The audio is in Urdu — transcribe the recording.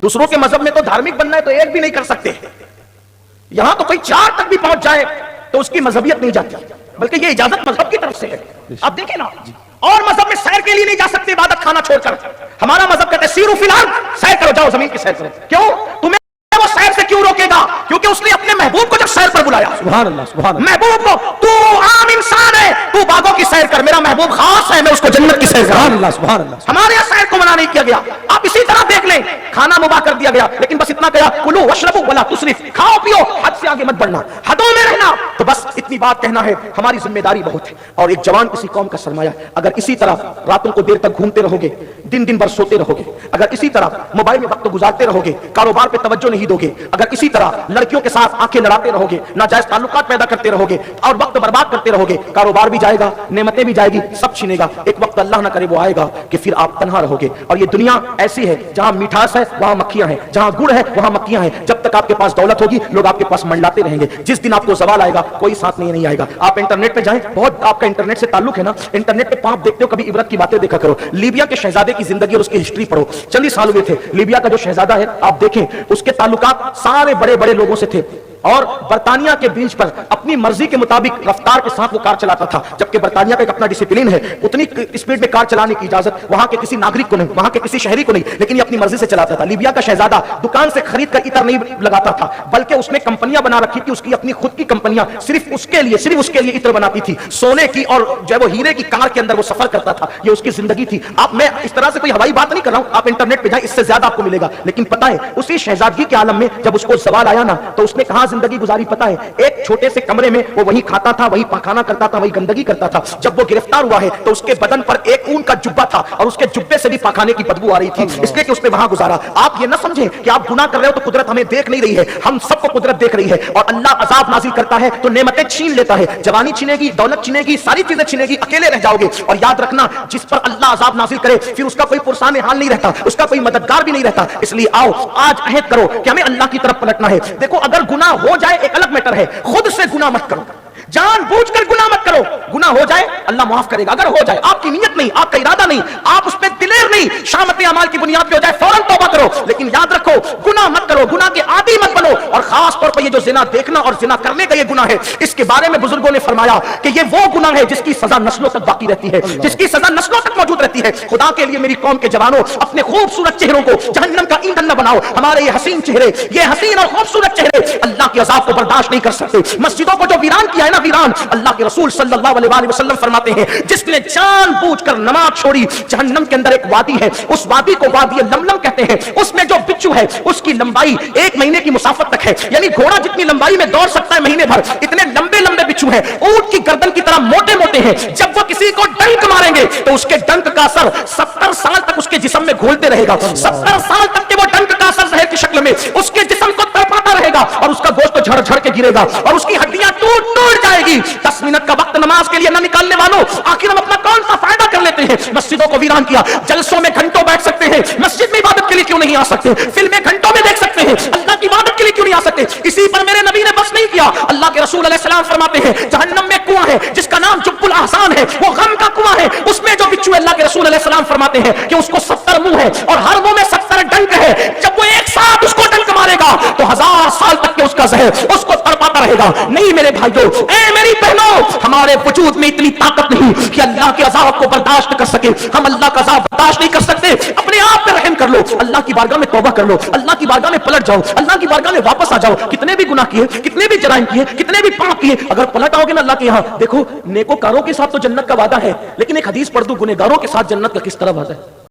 دوسروں کے مذہب میں تو دھارمک بننا ہے تو ایک بھی نہیں کر سکتے، یہاں تو کوئی 4 تک بھی پہنچ جائے تو اس کی مذہبیت نہیں جاتی، بلکہ یہ اجازت مذہب کی طرف سے ہے۔ آپ دیکھیں نا، اور مذہب میں سیر کے لیے نہیں جا سکتے عبادت خانہ چھوڑ کر، ہمارا مذہب کہتے ہیں سیرو فی الارض، سیر کرو، جاؤ زمین کی سیر کرو۔ کیوں؟ تمہیں وہ سیر سے کیوں روکے گا؟ کیونکہ اس نے اپنے محبوب کو جب سیر پر بلایا، سبحان اللہ سبحان اللہ، محبوب کو، تو عام انسان ہے، تو باغوں کی سیر کر، میرا محبوب خاص ہے، میں اس کو جنت کی سیر سبحان اللہ سبحان اللہ۔ ہمارے یہاں سیر کو منع نہیں کیا گیا۔ آپ اسی طرح دیکھ لیں، کھانا مباح کر دیا گیا، لیکن بس اتنا کہا کلو واشربو ولا تسرف، کھاؤ پیو، حد سے آگے مت بڑھنا، حدوں میں رہنا۔ تو بس اتنی بات کہنا ہے، ہماری ذمہ داری بہت ہے، اور ایک جوان کسی قوم کا سرمایہ۔ اگر اسی طرح راتوں کو دیر تک گھومتے رہو گے، دن دن بھر سوتے رہو گے، اگر اسی طرح موبائل میں وقت گزارتے رہو گے، کاروبار پہ توجہ نہیں دو گے، اگر اسی طرح لڑکیوں کے ساتھ آنکھیں لڑاتے رہو گے، ناجائز تعلقات پیدا کرتے رہو گے اور وقت برباد کرتے رہو گے، کاروبار بھی جائے گا، نعمتیں بھی جائے گی، سب چھینے گا۔ ایک وقت اللہ نہ کرے وہ آئے گا کہ پھر آپ تنہا رہو گے، اور یہ دنیا ایسی ہے جہاں مٹھاس ہے وہاں مکھیاں ہیں، جہاں گڑ ہے وہاں مکھیاں ہیں۔ جب تک آپ کے پاس دولت ہوگی لوگ آپ کے پاس منڈلاتے رہیں گے، جس دن آپ کو زوال آئے گا کوئی ساتھ نہیں آئے گا۔ آپ انٹرنیٹ پہ جائیں، بہت آپ کا انٹرنیٹ سے تعلق ہے نا، انٹرنیٹ پہ آپ دیکھتے ہو، کبھی عبرت کی باتیں دیکھا کرو، لیبیا کے شہزادے کی زندگی اور اس کی ہسٹری پڑھو، چند ہی سال ہوئے تھے، لیبیا کا جو شہزادہ ہے آپ دیکھیں اس کے تعلقات سارے بڑے بڑے لوگوں سے تھے، اور برطانیہ کے بیچ پر اپنی مرضی کے مطابق رفتار کے ساتھ وہ کار چلاتا تھا، جبکہ برطانیہ کا ایک اپنا ڈسپلن ہے، اتنی اسپیڈ میں کار چلانے کی اجازت وہاں کے کسی ناگرک کو نہیں، وہاں کے کسی شہری کو نہیں، لیکن یہ اپنی مرضی سے چلاتا تھا۔ لیبیا کا شہزادہ دکان سے خرید کر عطر نہیں لگاتا تھا، بلکہ اس نے کمپنیاں بنا رکھی تھی، اس کی اپنی خود کی کمپنیاں صرف اس کے لیے عطر بناتی تھی، سونے کی اور جو وہ ہیرے کی کار کے اندر وہ سفر کرتا تھا، یہ اس کی زندگی تھی۔ آپ، میں اس طرح سے کوئی ہوائی بات نہیں کر رہا ہوں، آپ انٹرنیٹ پہ جائیں، اس سے زیادہ آپ کو ملے گا۔ لیکن پتہ ہے اسی شہزادگی کے عالم میں جب اس کو زوال آیا نا، تو اس نے کہاں زندگی گزاری پتہ ہے؟ ایک چھوٹے سے کمرے میں وہ وہی کھاتا تھا، وہی پاخانہ کرتا تھا، وہی گندگی کرتا تھا۔ جب وہ گرفتار ہوا ہے تو اس کے بدن پر ایک اون کا جبہ تھا، اور اس کے جبے سے بھی پاخانے کی بدبو آ رہی تھی، اس لیے کہ اس نے وہاں گزارا۔ آپ یہ نہ سمجھیں کہ آپ گناہ کر رہے ہو تو قدرت ہمیں دیکھ نہیں رہی ہے، ہم سب کو قدرت دیکھ رہی ہے، اور اللہ عذاب نازل کرتا ہے تو نعمتیں چھین لیتا ہے، جوانی چھینے گی، دولت چھینے گی، ساری چیزیں چھینے گی، اکیلے رہ جاؤ گے۔ اور یاد رکھنا، جس پر اللہ عذاب نازل کرے پھر اس کا کوئی پرسان حال نہیں رہتا، اس کا کوئی مددگار بھی نہیں رہتا۔ اس لیے آؤ آج عہد کرو کہ ہمیں اللہ کی طرف پلٹنا ہے۔ دیکھو، اگر گناہ ہو جائے ایک الگ میٹر ہے، خود سے گناہ مت کرو، جان بوجھ کر گناہ مت کرو، گناہ ہو جائے اللہ معاف کرے گا، اگر ہو جائے آپ کی نیت نہیں، آپ کا ارادہ نہیں، آپ اس پہ دلیر نہیں، شامت اعمال کی بنیاد پہ ہو جائے فوراً توبہ کرو، لیکن یاد رکھو گناہ مت کرو، گناہ کے عادی مت بنو۔ اور خاص طور پر یہ جو زنا دیکھنا اور زنا کرنے کا یہ گناہ ہے، اس کے بارے میں بزرگوں نے فرمایا کہ یہ وہ گناہ ہے جس کی سزا نسلوں تک باقی رہتی ہے، جس کی سزا نسلوں تک موجود رہتی ہے۔ خدا کے لیے میری قوم کے جوانوں، اپنے خوبصورت چہروں کو جہنم کا ایندھن نہ بناؤ۔ ہمارے یہ حسین چہرے، یہ حسین اور خوبصورت چہرے اللہ کے عذاب کو برداشت نہیں کر سکتے۔ مسجدوں کو جو ویران کیا ہے نا، ویران، اللہ کے رسول صلی اللہ علیہ وسلم فرماتے ہیں جس نے جان بوجھ کر نماز چھوڑی، جہنم کے اندر ایک وادی ہے، اس وادی کو وادی لملم کہتے ہیں، اس میں جو بچو ہے اس کی لمبائی 1 مہینے کی مسافت تک ہے، یعنی گھوڑا جتنی لمبائی میں دوڑ سکتا ہے مہینے بھر، اتنے لمبے لمبے بچو ہیں، اونٹ کی گردن کی طرح موٹے موٹے ہیں۔ جب وہ کسی کو ڈنک ماریں گے تو اس کے ڈنک کا اثر 70 سال تک اس کے جسم میں گھولتے رہے گا، 70 سال تک کہ وہ ڈنک کا اثر زہر کی شکل میں اس کے جسم کو تڑپاتا رہے گا، اور اس کا گوشت جھڑ جھڑ کے گرے گا، اور اس کی ہڈیاں ٹوٹ ٹوٹ جائے گی۔ 10 منٹ کا وقت نماز کے لیے نہ نکالنے والوں، آخر ہم اپنا کون سا فائدہ کر لیتے ہیں؟ مسجدوں کو ویران کیا، جلسوں میں گھنٹوں بیٹھ سکتے ہیں، مسجد میں عبادت کے لیے کیوں نہیں آ سکتے؟ فلمیں گھنٹوں میں دیکھ سکتے ہیں، اللہ کی عبادت کے لیے کیوں نہیں آ سکتے؟ اسی پر میرے نبی نے بس نہیں کیا، اللہ کے رسول علیہ السلام فرماتے ہیں جہنم میں کنواں ہے جس کا نام جب الاحزان ہے، وہ غم کا کنواں ہے، اس میں جو بچو ہے، اللہ کے رسول علیہ السلام فرماتے ہیں کہ اس کو 70 منہ ہے اور ہر منہ میں 70 ڈنک ہے، جب وہ ایک ساتھ اس کو ڈنک مارے گا تو 1000 سال تک کہ اس کا زہر اس کو تڑپاتا رہے گا۔ نہیں میرے بھائیوں، اے میری بہنوں، ہمارے وجود میں اتنی طاقت نہیں کہ اللہ کے عذاب کو برداشت کر سکے، ہم اللہ کا عذاب برداشت نہیں کر سکتے۔ اپنے آپ پہ رحم کر لو، اللہ کی بارگاہ میں توبہ کر لو، اللہ کی بارگاہ میں پلٹ جاؤ، اللہ کی بارگاہ میں واپس آ جاؤ۔ کتنے بھی گناہ کیے، کتنے بھی جرائم کیے، کتنے بھی پاپ کیے، اگر پلٹ آؤ گے نا اللہ کے یہاں، دیکھو نیکوکاروں کے ساتھ تو جنت کا وعدہ ہے، لیکن ایک حدیث پڑھ دوں، گنہگاروں کے ساتھ جنت کا کس طرح وعدہ ہے۔